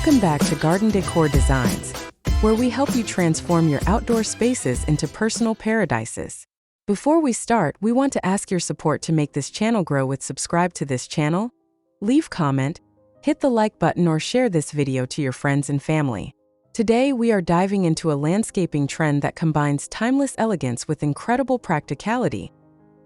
Welcome back to Garden Decor Designs, where we help you transform your outdoor spaces into personal paradises. Before we start, we want to ask your support to make this channel grow with subscribe to this channel, leave comment, hit the like button or share this video to your friends and family. Today we are diving into a landscaping trend that combines timeless elegance with incredible practicality,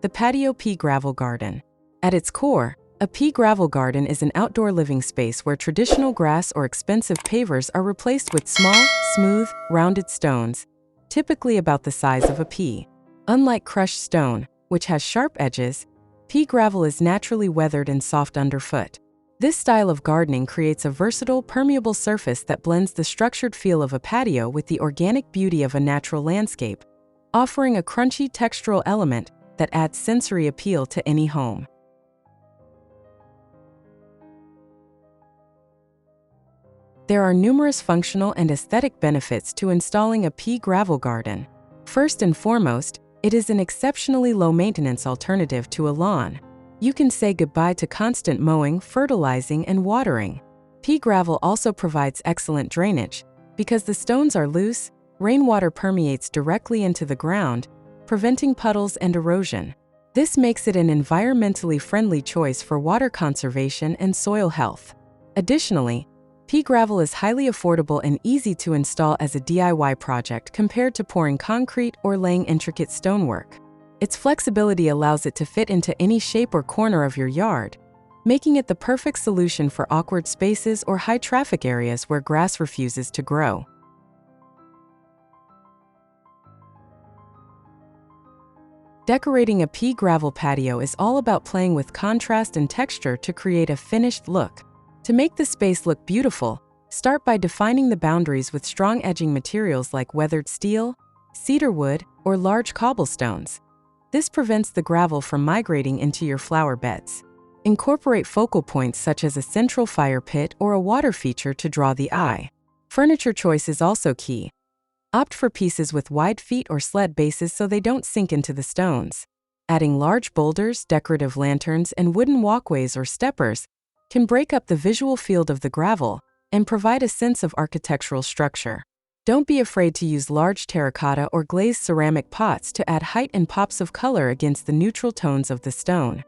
the Patio Pea gravel garden. At its core, a pea gravel garden is an outdoor living space where traditional grass or expensive pavers are replaced with small, smooth, rounded stones, typically about the size of a pea. Unlike crushed stone, which has sharp edges, pea gravel is naturally weathered and soft underfoot. This style of gardening creates a versatile, permeable surface that blends the structured feel of a patio with the organic beauty of a natural landscape, offering a crunchy textural element that adds sensory appeal to any home. There are numerous functional and aesthetic benefits to installing a pea gravel garden. First and foremost, it is an exceptionally low-maintenance alternative to a lawn. You can say goodbye to constant mowing, fertilizing, and watering. Pea gravel also provides excellent drainage. Because the stones are loose, rainwater permeates directly into the ground, preventing puddles and erosion. This makes it an environmentally friendly choice for water conservation and soil health. Additionally, pea gravel is highly affordable and easy to install as a DIY project compared to pouring concrete or laying intricate stonework. Its flexibility allows it to fit into any shape or corner of your yard, making it the perfect solution for awkward spaces or high-traffic areas where grass refuses to grow. Decorating a pea gravel patio is all about playing with contrast and texture to create a finished look. To make the space look beautiful, start by defining the boundaries with strong edging materials like weathered steel, cedar wood, or large cobblestones. This prevents the gravel from migrating into your flower beds. Incorporate focal points such as a central fire pit or a water feature to draw the eye. Furniture choice is also key. Opt for pieces with wide feet or sled bases so they don't sink into the stones. Adding large boulders, decorative lanterns, and wooden walkways or steppers can break up the visual field of the gravel and provide a sense of architectural structure. Don't be afraid to use large terracotta or glazed ceramic pots to add height and pops of color against the neutral tones of the stone.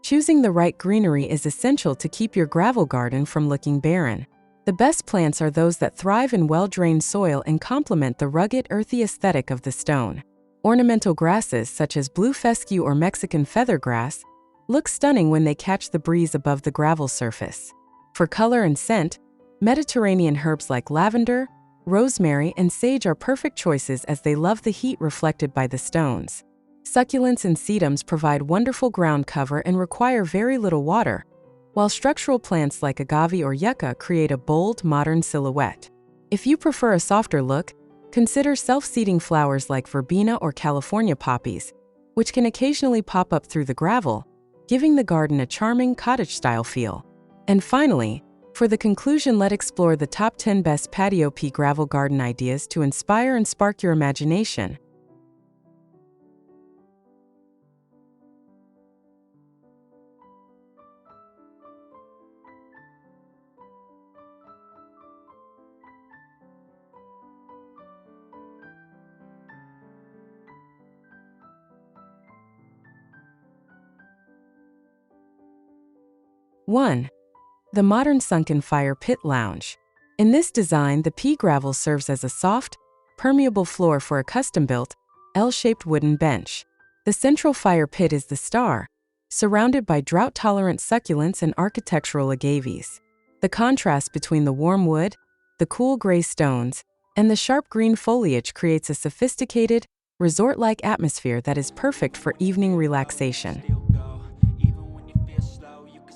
Choosing the right greenery is essential to keep your gravel garden from looking barren. The best plants are those that thrive in well-drained soil and complement the rugged, earthy aesthetic of the stone. Ornamental grasses such as blue fescue or Mexican feathergrass look stunning when they catch the breeze above the gravel surface. For color and scent, Mediterranean herbs like lavender, rosemary, and sage are perfect choices as they love the heat reflected by the stones. Succulents and sedums provide wonderful ground cover and require very little water, while structural plants like agave or yucca create a bold, modern silhouette. If you prefer a softer look, consider self-seeding flowers like verbena or California poppies, which can occasionally pop up through the gravel, giving the garden a charming cottage-style feel. And finally, for the conclusion, let's explore the top 10 best patio pea gravel garden ideas to inspire and spark your imagination. One, the modern sunken fire pit lounge. In this design, the pea gravel serves as a soft, permeable floor for a custom-built, L-shaped wooden bench. The central fire pit is the star, surrounded by drought-tolerant succulents and architectural agaves. The contrast between the warm wood, the cool gray stones, and the sharp green foliage creates a sophisticated, resort-like atmosphere that is perfect for evening relaxation.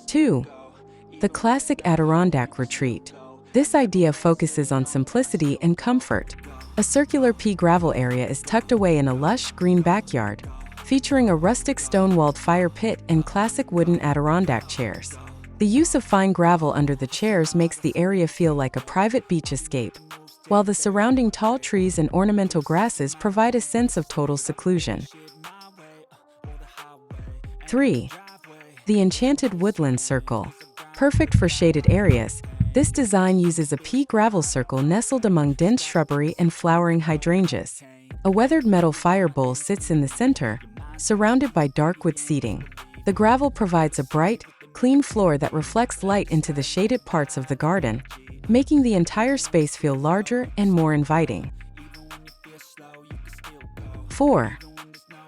2. The classic Adirondack retreat. This idea focuses on simplicity and comfort. A circular pea gravel area is tucked away in a lush, green backyard, featuring a rustic stone-walled fire pit and classic wooden Adirondack chairs. The use of fine gravel under the chairs makes the area feel like a private beach escape, while the surrounding tall trees and ornamental grasses provide a sense of total seclusion. 3. The enchanted woodland circle. Perfect for shaded areas, this design uses a pea gravel circle nestled among dense shrubbery and flowering hydrangeas. A weathered metal fire bowl sits in the center, surrounded by dark wood seating. The gravel provides a bright, clean floor that reflects light into the shaded parts of the garden, making the entire space feel larger and more inviting. 4.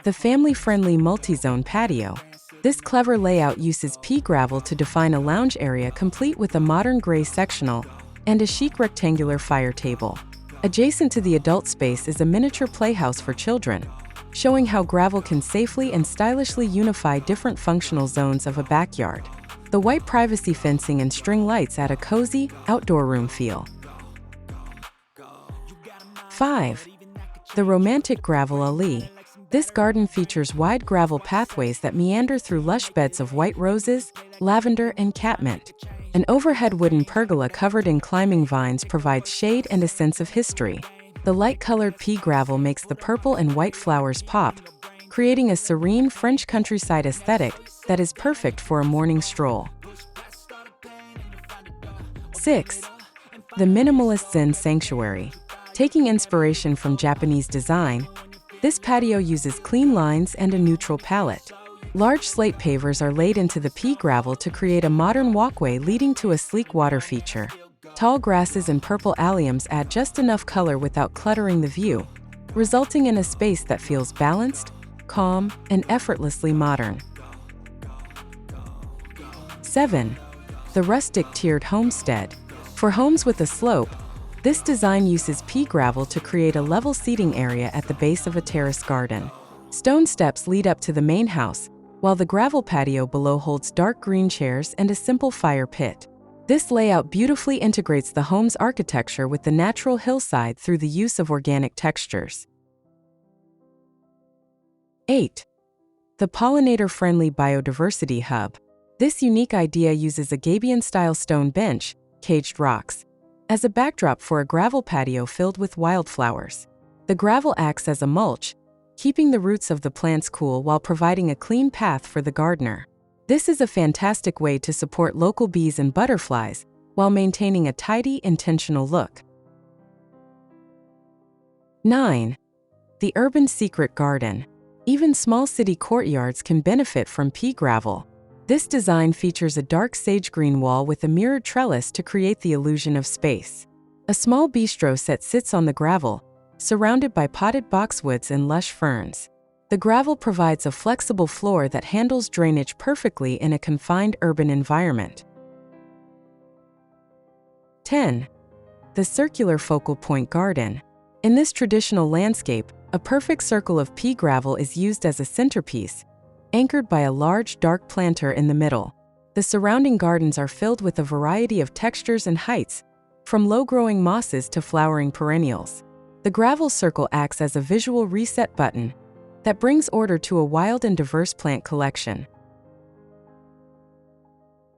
The family-friendly multi-zone patio. This clever layout uses pea gravel to define a lounge area complete with a modern gray sectional and a chic rectangular fire table. Adjacent to the adult space is a miniature playhouse for children, showing how gravel can safely and stylishly unify different functional zones of a backyard. The white privacy fencing and string lights add a cozy, outdoor room feel. 5. The romantic gravel alley. This garden features wide gravel pathways that meander through lush beds of white roses, lavender, and catmint. An overhead wooden pergola covered in climbing vines provides shade and a sense of history. The light-colored pea gravel makes the purple and white flowers pop, creating a serene French countryside aesthetic that is perfect for a morning stroll. 6. The minimalist Zen sanctuary. Taking inspiration from Japanese design, this patio uses clean lines and a neutral palette. Large slate pavers are laid into the pea gravel to create a modern walkway leading to a sleek water feature. Tall grasses and purple alliums add just enough color without cluttering the view, resulting in a space that feels balanced, calm, and effortlessly modern. 7. The rustic tiered homestead. For homes with a slope, this design uses pea gravel to create a level seating area at the base of a terrace garden. Stone steps lead up to the main house, while the gravel patio below holds dark green chairs and a simple fire pit. This layout beautifully integrates the home's architecture with the natural hillside through the use of organic textures. 8. The pollinator-friendly biodiversity hub. This unique idea uses a gabion-style stone bench, caged rocks, as a backdrop for a gravel patio filled with wildflowers. The gravel acts as a mulch, keeping the roots of the plants cool while providing a clean path for the gardener. This is a fantastic way to support local bees and butterflies while maintaining a tidy, intentional look. 9. The urban secret garden. Even small city courtyards can benefit from pea gravel. This design features a dark sage green wall with a mirrored trellis to create the illusion of space. A small bistro set sits on the gravel, surrounded by potted boxwoods and lush ferns. The gravel provides a flexible floor that handles drainage perfectly in a confined urban environment. 10. The circular focal point garden. In this traditional landscape, a perfect circle of pea gravel is used as a centerpiece, anchored by a large, dark planter in the middle. The surrounding gardens are filled with a variety of textures and heights, from low-growing mosses to flowering perennials. The gravel circle acts as a visual reset button that brings order to a wild and diverse plant collection.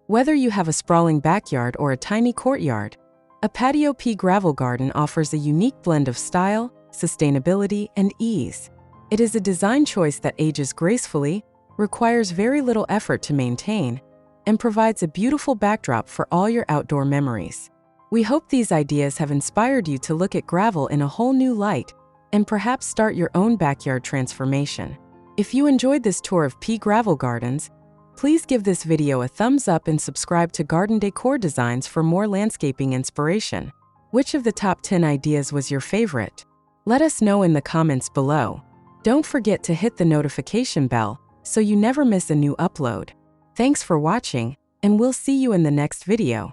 Whether you have a sprawling backyard or a tiny courtyard, a Patio Pea gravel garden offers a unique blend of style, sustainability, and ease. It is a design choice that ages gracefully, requires very little effort to maintain, and provides a beautiful backdrop for all your outdoor memories. We hope these ideas have inspired you to look at gravel in a whole new light and perhaps start your own backyard transformation. If you enjoyed this tour of pea gravel gardens, please give this video a thumbs up and subscribe to Garden Decor Designs for more landscaping inspiration. Which of the top 10 ideas was your favorite? Let us know in the comments below. Don't forget to hit the notification bell so you never miss a new upload. Thanks for watching, and we'll see you in the next video.